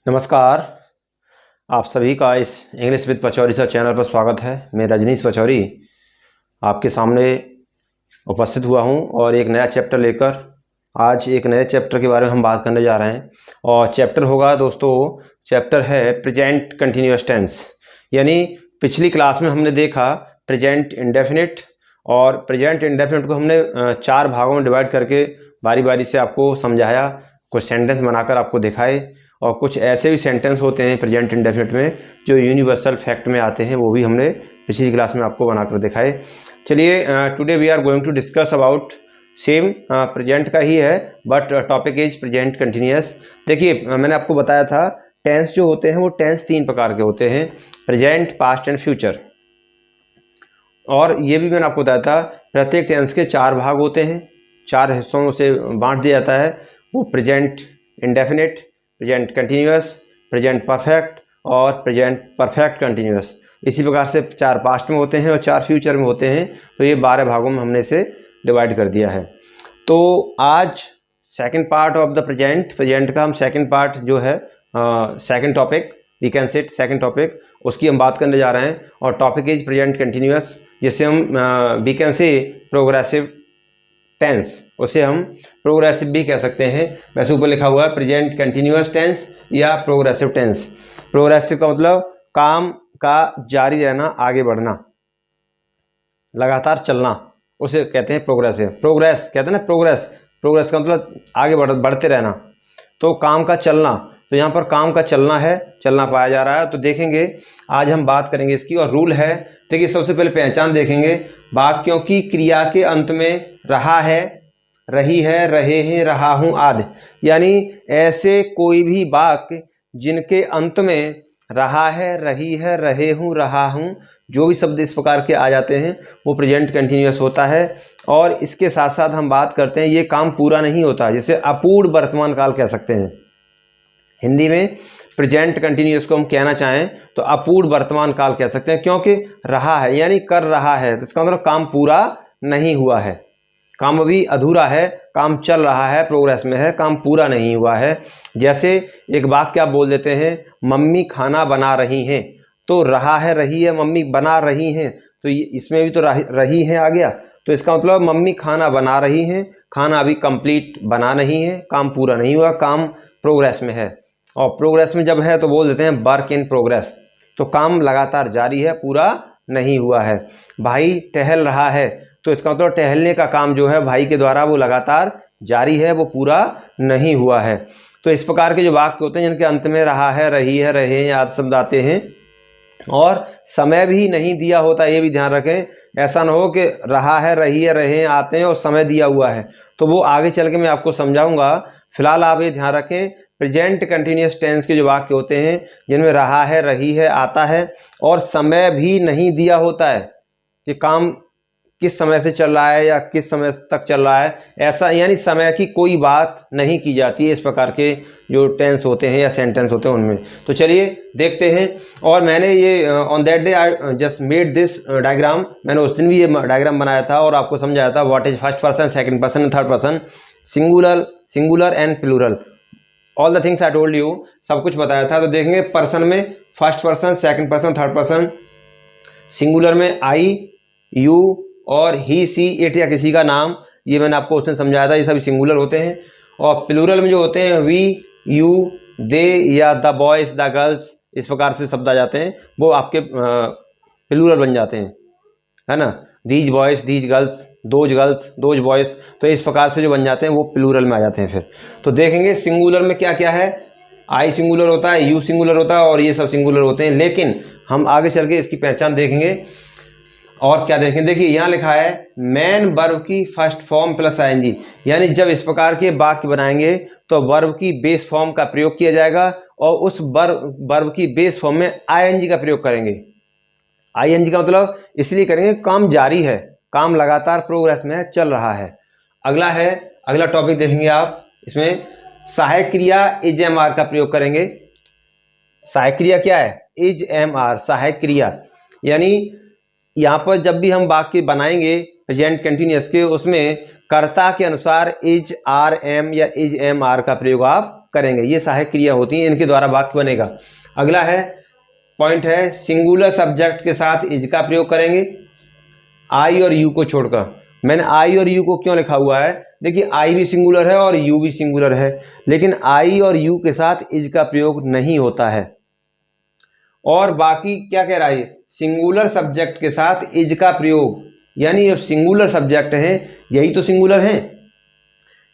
नमस्कार। आप सभी का इस English with Pachauri sir channel पर स्वागत है। मैं रजनीश पचौरी आपके सामने उपस्थित हुआ हूं और एक नया चैप्टर लेकर आज एक नए चैप्टर के बारे में हम बात करने जा रहे हैं। और चैप्टर होगा दोस्तों, चैप्टर है प्रेजेंट कंटिन्यूअस टेंस। यानी पिछली क्लास में हमने देखा प्रेजेंट इंडेफिनिट, और प्रेजेंट इंडेफिनिट को हमने 4 भागों में डिवाइड करके बारी बारी से आपको समझाया, कुछ सेंटेंस बनाकर आपको दिखाए। और कुछ ऐसे भी सेंटेंस होते हैं प्रेजेंट इंडेफिनिट में जो यूनिवर्सल फैक्ट में आते हैं, वो भी हमने पिछली क्लास में आपको बनाकर दिखाए। चलिए, today we are going to discuss about same present का ही है, but topic is present continuous. देखिए, मैंने आपको बताया था टेंस जो होते हैं वो टेंस 3 प्रकार के होते हैं, प्रेजेंट, पास्ट एंड फ्यूचर। और ये भी मैंने आपको बताया था प्रत्येक टेंस के 4 भाग होते हैं, 4 हिस्सों से बांट दिया जाता है। वो present indefinite, present continuous, present perfect और प्रेजेंट परफेक्ट कंटिन्यूअस। इसी प्रकार से 4 पास्ट में होते हैं और 4 फ्यूचर में होते हैं। तो ये 12 भागों में हमने इसे डिवाइड कर दिया है। तो आज second part of the present का हम सेकंड पार्ट जो है, second topic, we can set second topic, उसकी हम बात करने जा रहे हैं। और टॉपिक इज प्रेजेंट कंटिन्यूअस, जिससे हम we can say progressive tense, उसे हम प्रोग्रेसिव भी कह सकते हैं। वैसे ऊपर लिखा हुआ है प्रेजेंट कंटिन्यूअस टेंस या प्रोग्रेसिव टेंस। प्रोग्रेसिव का मतलब काम का जारी रहना, आगे बढ़ना, लगातार चलना, उसे कहते हैं प्रोग्रेसिव। प्रोग्रेस कहते हैं ना, प्रोग्रेस का मतलब आगे बढ़ते रहना। तो काम का चलना, तो यहाँ पर काम का चलना है, चलना पाया जा रहा है। तो देखेंगे आज हम बात करेंगे इसकी। और रूल है, देखिए सबसे पहले पहचान देखेंगे, वाक्यों की क्रिया के अंत में रहा है, रही है, रहे हैं, रहा हूं आदि, यानी ऐसे कोई भी वाक्य जिनके अंत में रहा है, रही है, रहे हूं, रहा हूं, जो भी शब्द इस प्रकार के आ जाते हैं वो प्रेजेंट कंटिन्यूअस होता है। और इसके साथ साथ हम बात करते हैं, ये काम पूरा नहीं होता, जिसे अपूर्ण वर्तमान काल कह सकते हैं। हिंदी में प्रेजेंट कंटिन्यूअस को हम कहना चाहें तो अपूर्ण वर्तमान काल कह सकते हैं, क्योंकि रहा है यानी कर रहा है, इसका मतलब काम पूरा नहीं हुआ है, काम अभी अधूरा है, काम चल रहा है, प्रोग्रेस में है, काम पूरा नहीं हुआ है। जैसे एक वाक्य आप बोल देते हैं, मम्मी खाना बना रही हैं, तो रहा है, रही है, मम्मी बना रही हैं, तो इसमें भी तो रही है आ गया। तो इसका मतलब मम्मी खाना बना रही हैं, खाना अभी कंप्लीट बना नहीं है, काम पूरा नहीं हुआ, काम प्रोग्रेस में है। और प्रोग्रेस में जब है तो बोल देते हैं वर्क इन प्रोग्रेस, तो काम लगातार जारी है, पूरा नहीं हुआ है। भाई टहल रहा है, तो इसका मतलब टहलने का काम जो है भाई के द्वारा वो लगातार जारी है, वो पूरा नहीं हुआ है। तो इस प्रकार के जो वाक्य होते हैं जिनके अंत में रहा है, रही है, रहे हैं आदि शब्द आते हैं, और समय भी नहीं दिया होता, ये भी ध्यान रखें। ऐसा ना हो कि रहा है, रही है, रहे हैं आते हैं और समय दिया हुआ है, तो वो आगे चल के मैं आपको समझाऊंगा। फिलहाल आप ये ध्यान रखें, प्रेजेंट कंटिन्यूअस टेंस के जो वाक्य होते हैं जिनमें रहा है, रही है आता है और समय भी नहीं दिया होता है कि काम किस समय से चल रहा है या किस समय तक चल रहा है, ऐसा यानी समय की कोई बात नहीं की जाती है। इस प्रकार के जो टेंस होते हैं या सेंटेंस होते हैं उनमें। तो चलिए देखते हैं। और मैंने ये on that day I just made this diagram, मैंने उस दिन भी ये डायग्राम बनाया था और आपको समझाया था what is first person, second person and third person, singular and plural, all the things I told you, सब कुछ बताया था। तो देखेंगे पर्सन में first person, second person, third person, singular में आई, यू और ही, सी, इट या किसी का नाम, ये मैंने आपको उसने समझाया था, ये सभी सिंगुलर होते हैं। और प्लूरल में जो होते हैं वी, यू, दे या द बॉयज, द गर्ल्स, इस प्रकार से शब्द आ जाते हैं, वो आपके प्लूरल बन जाते हैं, है ना। These boys, these girls, those boys, तो इस प्रकार से जो बन जाते हैं वो प्लूरल में आ जाते हैं। फिर तो देखेंगे सिंगुलर में क्या क्या है, आई सिंगुलर होता है, यू सिंगुलर होता है और ये सब सिंगुलर होते हैं। लेकिन हम आगे चल के इसकी पहचान देखेंगे। और क्या देखें, देखिए यहाँ लिखा है मैन वर्ब की फर्स्ट फॉर्म प्लस आईएनजी, यानी जब इस प्रकार के वाक्य बनाएंगे तो वर्ब की बेस फॉर्म का प्रयोग किया जाएगा और उस वर्ब की बेस फॉर्म में आईएनजी का प्रयोग करेंगे। आईएनजी का मतलब इसलिए करेंगे काम जारी है, काम लगातार प्रोग्रेस में है, चल रहा है। अगला टॉपिक देखेंगे आप, इसमें सहायक क्रिया इज एम आर का प्रयोग करेंगे। सहायक क्रिया क्या है, इज एम आर, सहायक क्रिया, यानी यहाँ पर जब भी हम वाक्य बनाएंगे प्रेजेंट कंटिन्यूअस के, उसमें कर्ता के अनुसार इज आर एम या इज एम आर का प्रयोग आप करेंगे। ये सहायक क्रिया होती हैं, इनके द्वारा वाक्य बनेगा। अगला है पॉइंट है सिंगुलर सब्जेक्ट के साथ इज का प्रयोग करेंगे, आई और यू को छोड़कर। मैंने आई और यू को क्यों लिखा हुआ है, देखिए आई भी सिंगुलर है और यू भी सिंगुलर है, लेकिन आई और यू के साथ इज का प्रयोग नहीं होता है। और बाकी क्या कह रहा है, सिंगुलर सब्जेक्ट के साथ इज का प्रयोग, यानी जो सिंगुलर सब्जेक्ट हैं यही तो सिंगुलर हैं।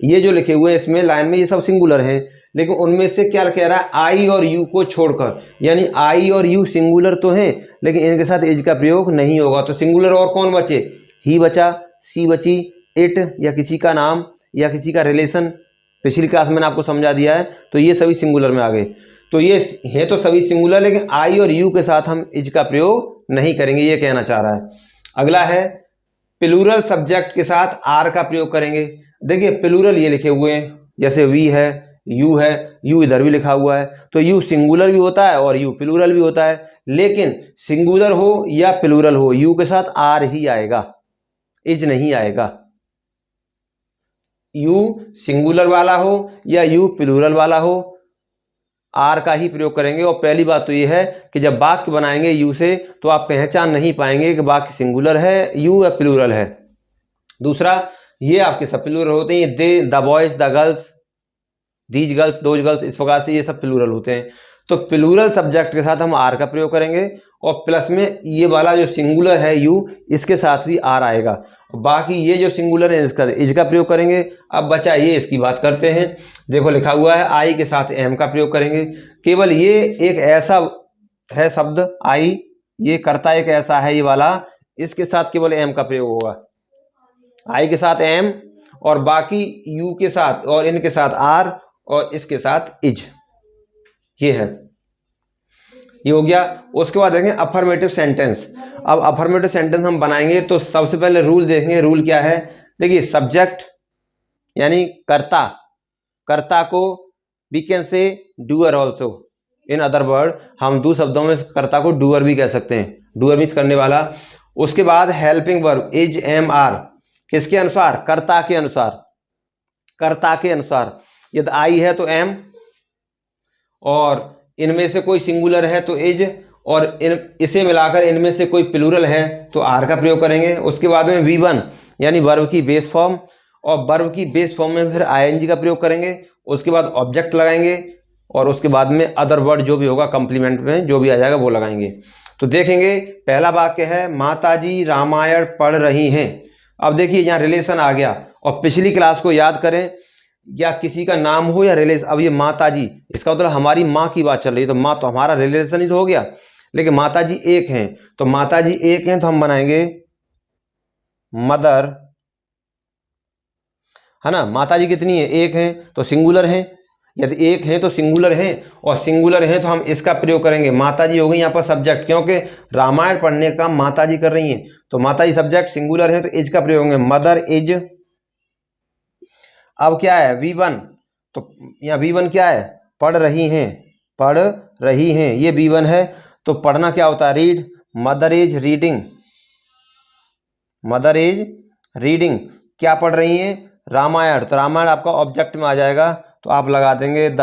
ये जो लिखे हुए हैं इसमें लाइन में ये सब सिंगुलर हैं, लेकिन उनमें से क्या कह रहा है, आई और यू को छोड़कर, यानी आई और यू सिंगुलर तो हैं लेकिन इनके साथ इज का प्रयोग नहीं होगा। तो सिंगुलर और कौन बचे, ही बचा, सी बची, इट या किसी का नाम या किसी का रिलेशन, पिछली क्लास में मैंने आपको समझा दिया है। तो ये सभी सिंगुलर में आ गए। तो ये है तो सभी सिंगुलर, लेकिन आई और यू के साथ हम इज का प्रयोग नहीं करेंगे, ये कहना चाह रहा है। अगला है प्लूरल सब्जेक्ट के साथ आर का प्रयोग करेंगे। देखिए प्लूरल ये लिखे हुए हैं, जैसे वी है, यू इधर भी लिखा हुआ है, तो यू सिंगुलर भी होता है और यू प्लूरल भी होता है, लेकिन सिंगुलर हो या प्लूरल हो यू के साथ आर ही आएगा, इज नहीं आएगा। यू सिंगुलर वाला हो या यू प्लूरल वाला हो, आर का ही प्रयोग करेंगे। और पहली बात तो ये है कि जब वाक्य बनाएंगे यू से तो आप पहचान नहीं पाएंगे कि वाक्य सिंगुलर है यू या प्लूरल है। दूसरा, ये आपके सब प्लूरल होते हैं, they, the boys, the girls, these girls, those girls, इस प्रकार से ये सब प्लूरल होते हैं। तो प्लूरल सब्जेक्ट के साथ हम आर का प्रयोग करेंगे और प्लस में ये वाला जो सिंगुलर है यू, इसके साथ भी आर आएगा। बाकी ये जो सिंगुलर है इसका इज का प्रयोग करेंगे। अब बचा ये, इसकी बात करते हैं। देखो लिखा हुआ है आई के साथ एम का प्रयोग करेंगे। केवल ये एक ऐसा है शब्द आई, ये कर्ता एक ऐसा है ये वाला, इसके साथ केवल एम का प्रयोग होगा, आई के साथ एम और बाकी यू के साथ और इनके साथ आर और इसके साथ इज, ये है, ये हो गया। उसके बाद देखेंगे अफर्मेटिव सेंटेंस। अब अफर्मेटिव सेंटेंस हम बनाएंगे तो सबसे पहले रूल देखेंगे। रूल क्या है, देखिए सब्जेक्ट यानी कर्ता, कर्ता को we can say doer also, in other word हम दो शब्दों में कर्ता को डूअर भी कह सकते हैं, डूअर मीन्स करने वाला। उसके बाद helping verb is, am, are, किसके अनुसार, कर्ता के अनुसार, कर्ता के अनुसार। यदि आई है तो एम और इनमें से कोई सिंगुलर है तो इज और इसे मिलाकर इनमें से कोई प्लूरल है तो आर का प्रयोग करेंगे। उसके बाद में V1 यानी वर्ब की बेस फॉर्म, और वर्ब की बेस फॉर्म में फिर ING का प्रयोग करेंगे। उसके बाद ऑब्जेक्ट लगाएंगे और उसके बाद में अदर वर्ड जो भी होगा कंप्लीमेंट में जो भी आ जाएगा वो लगाएंगे। तो देखेंगे पहला वाक्य है माताजी रामायण पढ़ रही हैं। अब देखिए यहाँ रिलेशन आ गया और पिछली क्लास को याद करें, या किसी का नाम हो या रिलेशन। अब ये माताजी, इसका मतलब हमारी माँ की बात चल रही है, तो माँ तो हमारा रिलेशन ही तो हो गया, लेकिन माताजी एक हैं, तो माताजी एक हैं तो हम बनाएंगे मदर, है ना। माताजी कितनी है, एक हैं तो सिंगुलर हैं। यदि एक हैं तो सिंगुलर हैं और सिंगुलर हैं तो हम इसका प्रयोग करेंगे। माताजी हो गई यहाँ पर सब्जेक्ट, क्योंकि रामायण पढ़ने का माताजी कर रही हैं, तो माताजी सब्जेक्ट सिंगुलर है तो इज का प्रयोग होंगे, मदर इज। अब क्या है V1, तो यहाँ V1 क्या है, पढ़ रही हैं, पढ़ रही हैं, ये V1 है। तो पढ़ना क्या होता है, read, mother is reading, mother is reading. क्या पढ़ रही हैं, रामायण, तो रामायण आपका ऑब्जेक्ट में आ जाएगा, तो आप लगा देंगे द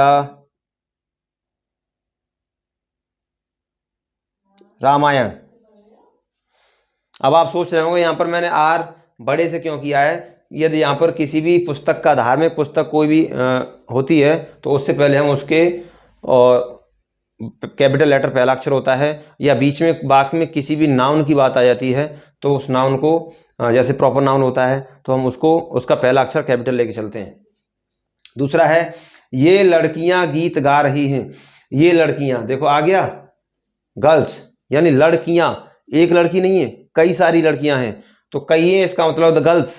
रामायण। अब आप सोच रहे होंगे यहाँ पर मैंने आर बड़े से क्यों किया है। यदि यहाँ पर किसी भी पुस्तक का, धार्मिक पुस्तक कोई भी होती है तो उससे पहले हम उसके और कैपिटल लेटर पहला अक्षर होता है, या बीच में वाक्य में किसी भी नाउन की बात आ जाती है तो उस नाउन को जैसे प्रॉपर नाउन होता है तो हम उसको उसका पहला अक्षर कैपिटल लेके चलते हैं। दूसरा है ये लड़कियां गीत गा रही हैं। ये लड़कियां, देखो आ गया गर्ल्स, यानी लड़कियां, एक लड़की नहीं है, कई सारी लड़कियां हैं, तो कई है इसका मतलब द गर्ल्स।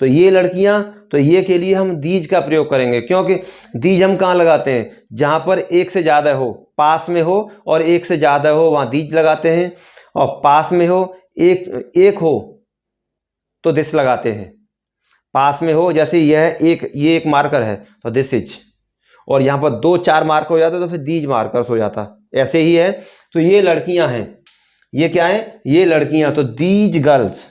तो ये लड़कियां, तो ये के लिए हम दीज का प्रयोग करेंगे, क्योंकि दीज हम कहाँ लगाते हैं, जहां पर एक से ज्यादा हो, पास में हो और एक से ज्यादा हो वहां दीज लगाते हैं, और पास में हो एक हो तो दिस लगाते हैं। पास में हो जैसे यह एक, ये एक मार्कर है तो दिस इज, और यहाँ पर 2-4 मार्कर हो जाता तो फिर दीज मार्कर्स हो जाता, ऐसे ही है। तो ये लड़कियां हैं, ये क्या है, ये लड़कियां, तो दीज गर्ल्स,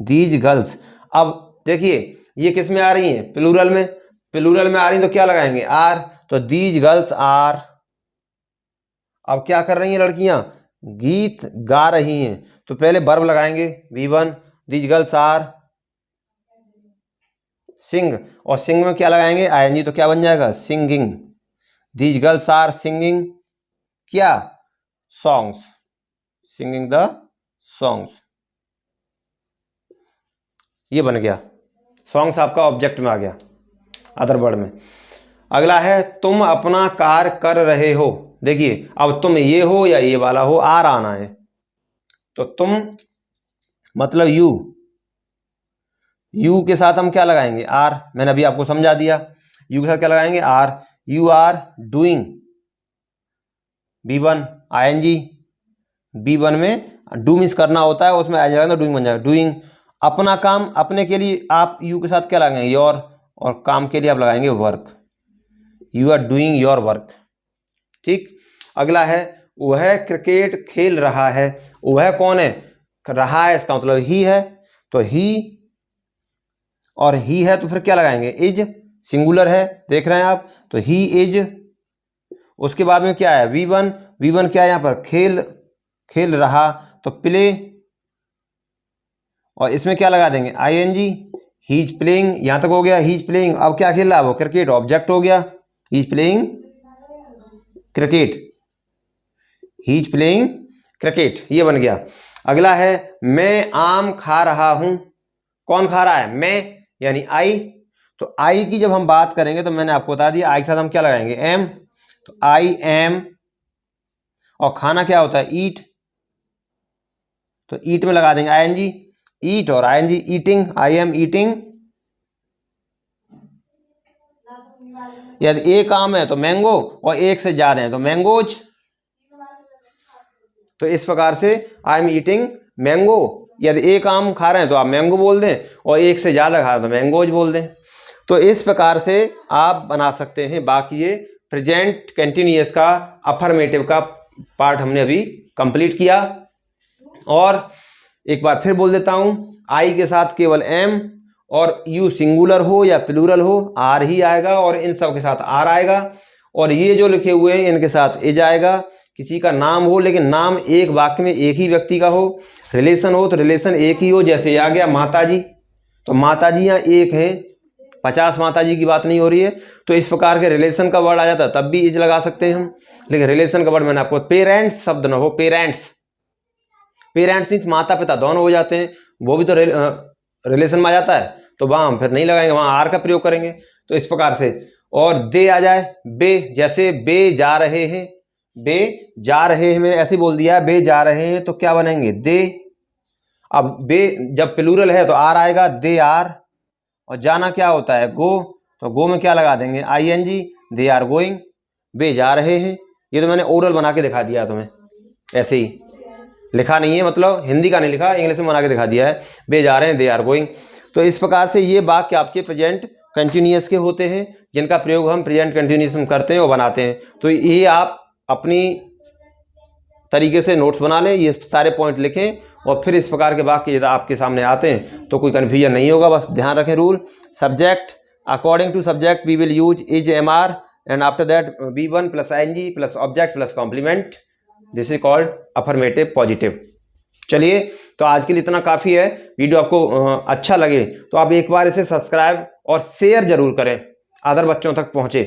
दीज गर्ल्स। अब देखिए ये किस में आ रही हैं, प्लूरल में, प्लूरल में आ रही हैं तो क्या लगाएंगे, आर, तो दीज गर्ल्स आर। अब क्या कर रही हैं लड़कियां, गीत गा रही हैं, तो पहले वर्ब लगाएंगे V1, दीज गर्ल्स आर सिंग, और सिंग में क्या लगाएंगे ING, तो क्या बन जाएगा singing, these girls are singing क्या, सॉन्ग्स, सिंगिंग द सॉन्ग्स, ये बन गया, सॉन्ग्स आपका ऑब्जेक्ट में आ गया अदर वर्ड में। अगला है तुम अपना कार्य कर रहे हो। देखिए अब तुम ये हो या ये वाला हो, आर आना है, तो तुम मतलब यू के साथ हम क्या लगाएंगे आर, मैंने अभी आपको समझा दिया, यू के साथ क्या लगाएंगे are, you are doing, B1 ING, B1 में डू मिस करना होता है, उसमें आ जाएगा तो डूइंग बन जाएगा, डूइंग। अपना काम, अपने के लिए आप यू के साथ क्या लगाएंगे योर, और काम के लिए आप लगाएंगे work, you are doing your work. ठीक, अगला है वह क्रिकेट खेल रहा है। वह कौन है, रहा है इसका मतलब ही है, तो ही, और ही है तो फिर क्या लगाएंगे इज, सिंगुलर है देख रहे हैं आप, तो ही इज। उसके बाद में क्या है V1, V1 क्या है यहाँ पर खेल रहा, तो प्ले, और इसमें क्या लगा देंगे ING, ही इज प्लेइंग, यहां तक हो गया ही इज प्लेइंग। अब क्या खेल रहा है वो, क्रिकेट, ऑब्जेक्ट हो गया, he is playing cricket, he is playing cricket, ये बन गया। अगला है मैं आम खा रहा हूं। कौन खा रहा है, मैं यानी आई, तो आई की जब हम बात करेंगे तो मैंने आपको बता दिया आई के साथ हम क्या लगाएंगे एम, तो आई एम, और खाना क्या होता है ईट, तो ईट में लगा देंगे ING, ईट और ING, eating, I am eating. यदि एक आम है तो मैंगो, और एक से ज्यादा है तो मैंगोज। तो इस प्रकार से आई एम ईटिंग मैंगो, यदि एक आम खा रहे हैं तो आप मैंगो बोल दें, और एक से ज्यादा खा रहे हैं तो मैंगोज बोल दें। तो इस प्रकार से आप बना सकते हैं। बाकी ये प्रेजेंट कंटिन्यूअस का अफर्मेटिव का पार्ट हमने अभी कंप्लीट किया, और एक बार फिर बोल देता हूं, आई के साथ केवल एम, और यू सिंगुलर हो या प्लूरल हो आर ही आएगा, और इन सब के साथ आर आएगा, और ये जो लिखे हुए हैं इनके साथ इज आएगा। किसी का नाम हो लेकिन नाम एक वाक्य में एक ही व्यक्ति का हो, रिलेशन हो तो रिलेशन एक ही हो, जैसे आ गया माताजी, तो माताजी यहाँ एक हैं, 50 माताजी की बात नहीं हो रही है, तो इस प्रकार के रिलेशन का वर्ड आ जाता है तब भी इज लगा सकते हैं हम। लेकिन रिलेशन का वर्ड मैंने आपको, पेरेंट्स शब्द ना हो, पेरेंट्स, पेरेंट्स मीन्स माता पिता दोनों हो जाते हैं, वो भी तो रिलेशन में आ जाता है, तो वहां हम फिर नहीं लगाएंगे, वहां आर का प्रयोग करेंगे। तो इस प्रकार से, और दे आ जाए, बे, जैसे बे जा रहे हैं, बे जा रहे हैं, मैंने ऐसे बोल दिया बे जा रहे हैं, तो क्या बनेंगे दे। अब बे जब प्लूरल है तो आर आएगा, दे आर, और जाना क्या होता है गो, तो गो में क्या लगा देंगे ING, दे आर गोइंग, बे जा रहे हैं। ये तो मैंने ओरल बना के दिखा दिया तुम्हें, ऐसे ही लिखा नहीं है, मतलब हिंदी का नहीं लिखा, इंग्लिश में बना के दिखा दिया है, बे जा रहे हैं, दे आर गोइंग। तो इस प्रकार से ये वाक्य आपके प्रेजेंट कंटिन्यूअस के होते हैं, जिनका प्रयोग हम प्रेजेंट कंटिन्यूअस में करते हैं और बनाते हैं। तो ये आप अपनी तरीके से नोट्स बना लें, ये सारे पॉइंट लिखें, और फिर इस प्रकार के वाक्य यदि आपके सामने आते हैं तो कोई कन्फ्यूजन नहीं होगा। बस ध्यान रखें rule, subject, according to subject we will use is MR, and after that B1 plus ING plus object plus complement, this is called affirmative positive. चलिए, तो आज के लिए इतना काफ़ी है। वीडियो आपको अच्छा लगे तो आप एक बार इसे सब्सक्राइब और शेयर जरूर करें, अदर बच्चों तक पहुँचे।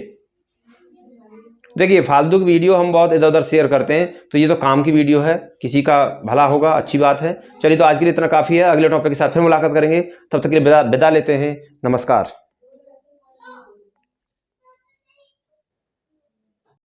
देखिए फालतू की वीडियो हम बहुत इधर उधर शेयर करते हैं, तो ये तो काम की वीडियो है, किसी का भला होगा, अच्छी बात है। चलिए, तो आज के लिए इतना काफ़ी है, अगले टॉपिक के साथ फिर मुलाकात करेंगे, तब तक के लिए विदा लेते हैं, नमस्कार।